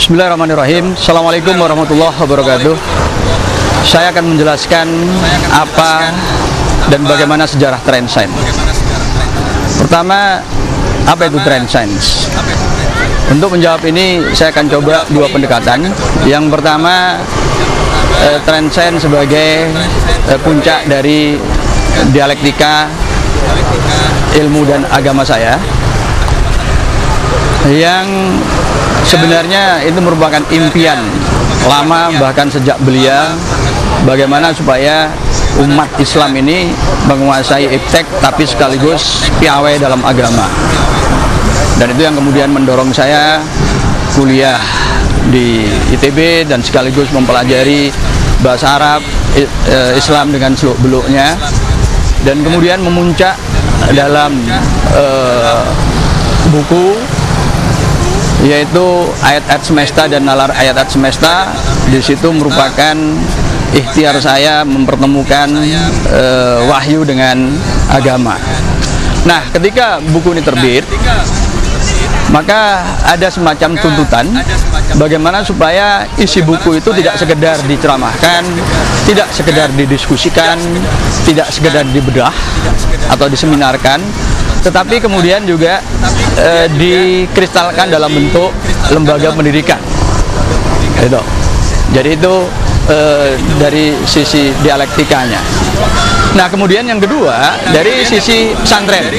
Bismillahirrahmanirrahim. Assalamualaikum warahmatullahi wabarakatuh. Saya akan menjelaskan apa dan bagaimana sejarah trend science. Pertama, apa itu trend science? Untuk menjawab ini, saya akan coba dua pendekatan. Yang pertama, trend science sebagai puncak dari dialektika ilmu dan agama saya, yang sebenarnya itu merupakan impian lama bahkan sejak belia, bagaimana supaya umat Islam ini menguasai iptek tapi sekaligus piawai dalam agama. Dan itu yang kemudian mendorong saya kuliah di ITB dan sekaligus mempelajari bahasa Arab, Islam dengan seluk-beluknya, dan kemudian memuncak dalam buku yaitu Ayat-Ayat Semesta dan Nalar Ayat-Ayat Semesta. Di situ merupakan ikhtiar saya mempertemukan wahyu dengan agama. Nah, ketika buku ini terbit, maka ada semacam tuntutan bagaimana supaya isi buku itu tidak sekedar diceramahkan, tidak sekedar didiskusikan, tidak sekedar dibedah atau diseminarkan, tetapi kemudian juga dikristalkan dalam bentuk lembaga pendidikan. Jadi itu dari sisi dialektikanya. Nah, kemudian yang kedua, dari sisi pesantren,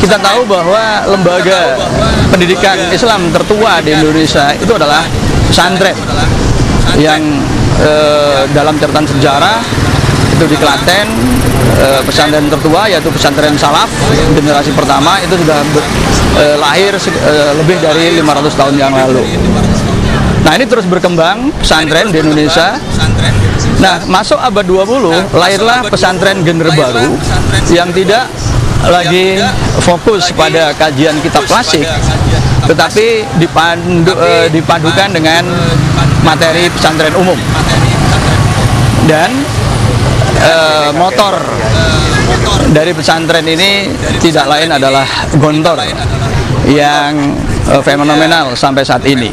kita tahu bahwa lembaga pendidikan Islam tertua di Indonesia itu adalah pesantren, yang dalam catatan sejarah itu di Klaten, pesantren tertua yaitu pesantren Salaf generasi pertama itu sudah lahir lebih dari 500 tahun yang lalu. Nah, ini terus berkembang pesantren di Indonesia. Nah, masuk abad 20 lahirlah pesantren genre baru yang tidak lagi fokus pada kajian kitab klasik, tetapi dipadukan dengan materi pesantren umum. Dan motor dari pesantren ini tidak lain adalah gontor yang fenomenal sampai saat ini.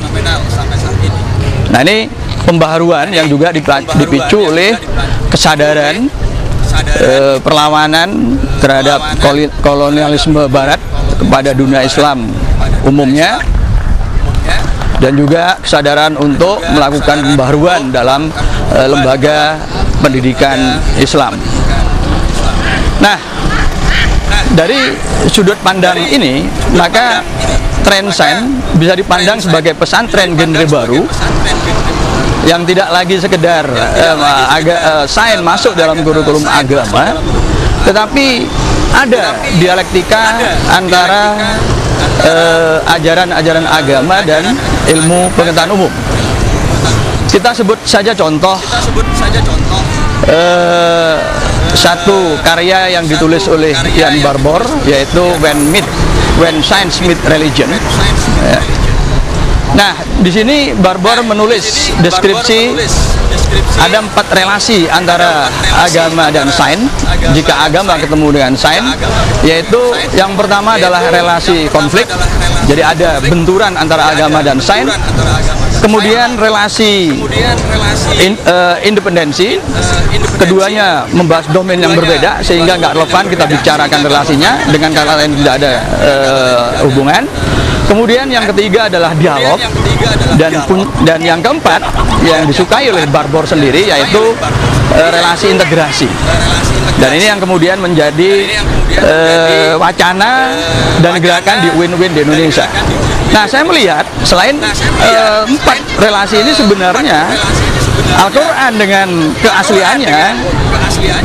Nah, ini pembaharuan yang juga dipicu oleh kesadaran perlawanan terhadap kolonialisme Barat kepada dunia Islam umumnya, dan juga kesadaran untuk melakukan pembaharuan dalam lembaga pendidikan Islam. Nah, dari sudut pandang ini, maka trend science bisa dipandang sebagai pesantren genre baru yang tidak lagi sekedar sains masuk dalam kurikulum agama, tetapi ada dialektika antara ajaran-ajaran agama dan ilmu pengetahuan umum. Kita sebut saja contoh satu karya yang ditulis oleh Ian Barbour, yaitu When Science Meets Religion. Nah, di sini Barbour menulis deskripsi ada 4 relasi antara agama dan sains jika agama ketemu dengan sains, yaitu yang pertama adalah relasi konflik, jadi ada benturan antara agama dan sains. Kemudian relasi independensi, keduanya membahas domain yang berbeda sehingga nggak relevan kita bicarakan relasinya, dengan kata lain tidak ada hubungan. Kemudian yang ketiga adalah dialog, dan yang keempat yang disukai oleh Barbour sendiri yaitu relasi integrasi. Dan ini yang kemudian menjadi wacana dan gerakan di win-win di Indonesia. Nah, saya melihat selain 4 relasi ini sebenarnya Al-Quran dengan keasliannya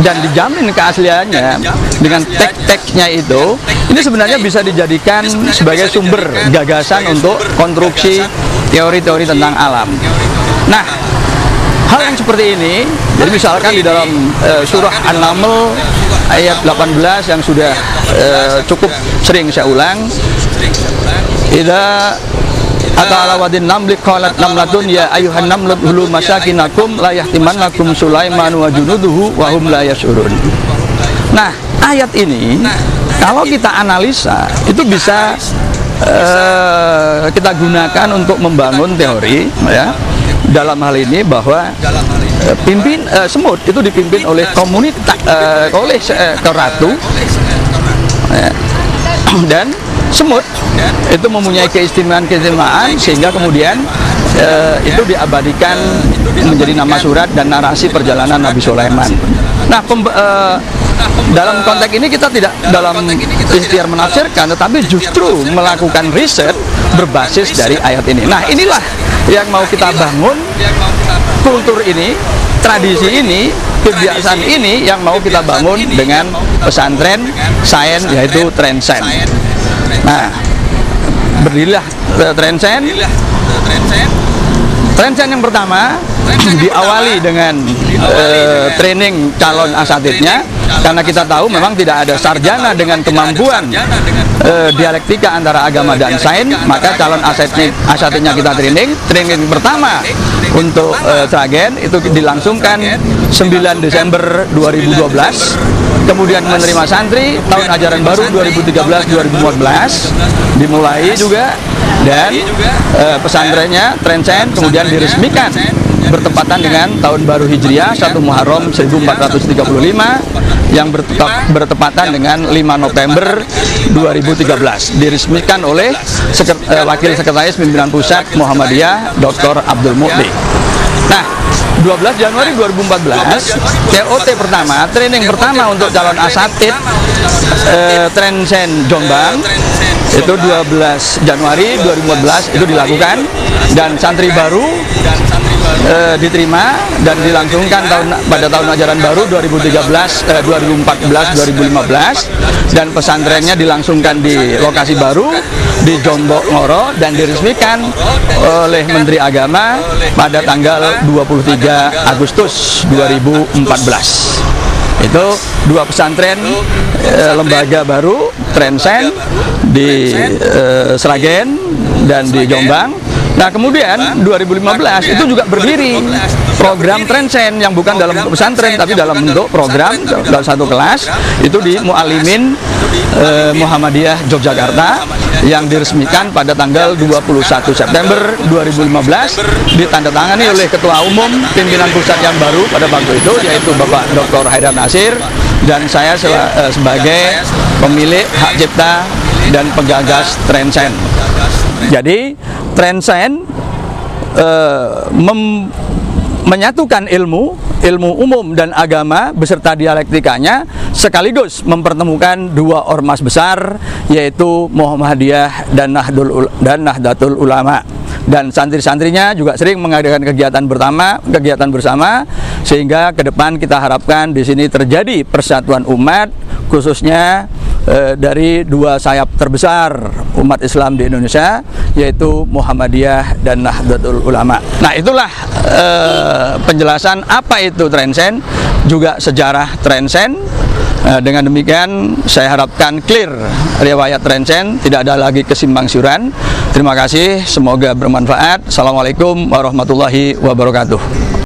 dan dijamin keasliannya dengan teks-teksnya itu, ini sebenarnya bisa dijadikan sebagai sumber gagasan untuk konstruksi teori-teori tentang alam. Nah, hal yang seperti ini, jadi misalkan di dalam surah An-Naml ayat 18 yang sudah cukup sering saya ulang, idza ata'ala wadin namlik qalat namlatun ya ayuhan namlut hulu masakinakum la yahtimannakum Sulaiman wa junuduhu wa hum la yash'urun. Nah, ayat ini kalau kita analisa itu bisa kita gunakan untuk membangun teori, ya, dalam hal ini bahwa semut itu dipimpin oleh komunitas, oleh ratu, ya, dan semut itu mempunyai keistimewaan sehingga kemudian itu diabadikan menjadi nama surat dan narasi perjalanan Nabi Sulaiman. Nah, dalam konteks ini kita tidak dalam ikhtiar menafsirkan, tetapi justru melakukan riset berbasis dari ayat ini. Nah, inilah yang mau kita bangun, kultur ini, tradisi ini, kebiasaan ini yang mau kita bangun dengan pesantren sains, yaitu Trensen. Nah, berdirilah Trensen. Trensen yang pertama diawali dengan training calon asatidnya, karena kita tahu memang tidak ada sarjana dengan kemampuan dialektika antara agama dan sains, maka calon asatidnya kita training pertama untuk Sragen itu dilangsungkan 9 Desember 2012, kemudian menerima santri tahun ajaran baru 2013-2014 dimulai juga, dan pesantrennya Trensen kemudian diresmikan bertepatan dengan tahun baru Hijriah 1 Muharram 1435 yang bertepatan dengan 5 November 2013, diresmikan oleh Wakil Sekretaris Pimpinan Pusat Muhammadiyah Dr. Abdul Mu'ti. Nah, 12 Januari 2014 TOT pertama, training pertama untuk calon asatid Trensen Jombang itu 12 Januari 2014 itu dilakukan, dan santri baru diterima dan dilangsungkan pada tahun ajaran baru 2014-2015, dan pesantrennya dilangsungkan di lokasi baru di Jombok Ngoro dan diresmikan oleh Menteri Agama pada tanggal 23 Agustus 2014. Itu dua pesantren lembaga baru, Trensen di Sragen dan di Jombang. Nah, kemudian 2015 itu juga berdiri program Trensen yang bukan dalam pesantren tapi dalam bentuk program dalam satu kelas, itu di Mu'alimin Muhammadiyah Yogyakarta, yang diresmikan pada tanggal 21 September 2015, ditandatangani oleh Ketua Umum Pimpinan Pusat yang baru pada waktu itu, yaitu Bapak Dr. Haidar Nasir, dan saya sebagai pemilik hak cipta dan penggagas Trensen. Jadi Trensen menyatukan ilmu umum dan agama beserta dialektikanya, sekaligus mempertemukan dua ormas besar, yaitu Muhammadiyah dan Nahdlatul Ulama. Dan santri-santrinya juga sering mengadakan kegiatan bersama, sehingga ke depan kita harapkan di sini terjadi persatuan umat, khususnya dari dua sayap terbesar umat Islam di Indonesia, yaitu Muhammadiyah dan Nahdlatul Ulama. Nah, itulah penjelasan apa itu Trensen, juga sejarah Trensen. Dengan demikian saya harapkan clear riwayat Trensen, tidak ada lagi kesimpang siuran. Terima kasih, semoga bermanfaat. Assalamualaikum warahmatullahi wabarakatuh.